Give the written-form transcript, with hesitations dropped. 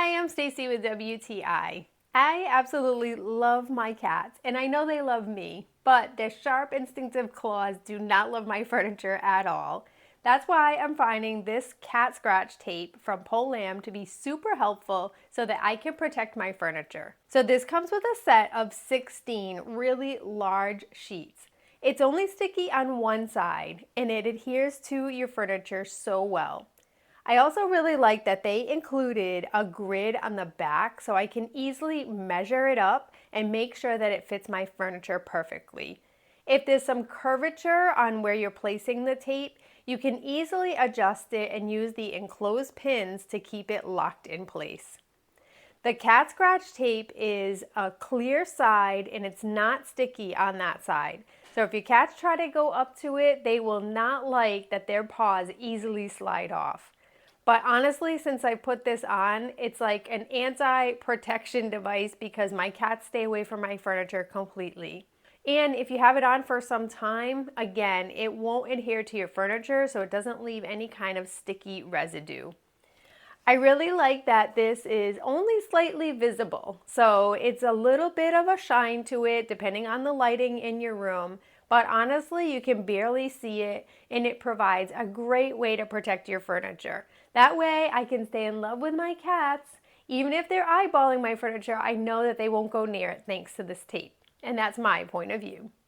Hi, I'm Stacy with WTI. I absolutely love my cats, and I know they love me, but their sharp, instinctive claws do not love my furniture at all. That's why I'm finding this cat scratch tape from Polamg to be super helpful so that I can protect my furniture. So this comes with a set of 16 really large sheets. It's only sticky on one side, and it adheres to your furniture so well. I also really like that they included a grid on the back so I can easily measure it up and make sure that it fits my furniture perfectly. If there's some curvature on where you're placing the tape, you can easily adjust it and use the enclosed pins to keep it locked in place. The cat scratch tape is a clear side and it's not sticky on that side. So if your cats try to go up to it, they will not like that their paws easily slide off. But honestly, since I put this on, it's like an anti-protection device because my cats stay away from my furniture completely. And if you have it on for some time, again, it won't adhere to your furniture, so it doesn't leave any kind of sticky residue. I really like that this is only slightly visible, so it's a little bit of a shine to it depending on the lighting in your room, but honestly you can barely see it, and it provides a great way to protect your furniture. That way I can stay in love with my cats. Even if they're eyeballing my furniture, I know that they won't go near it thanks to this tape. And that's my point of view.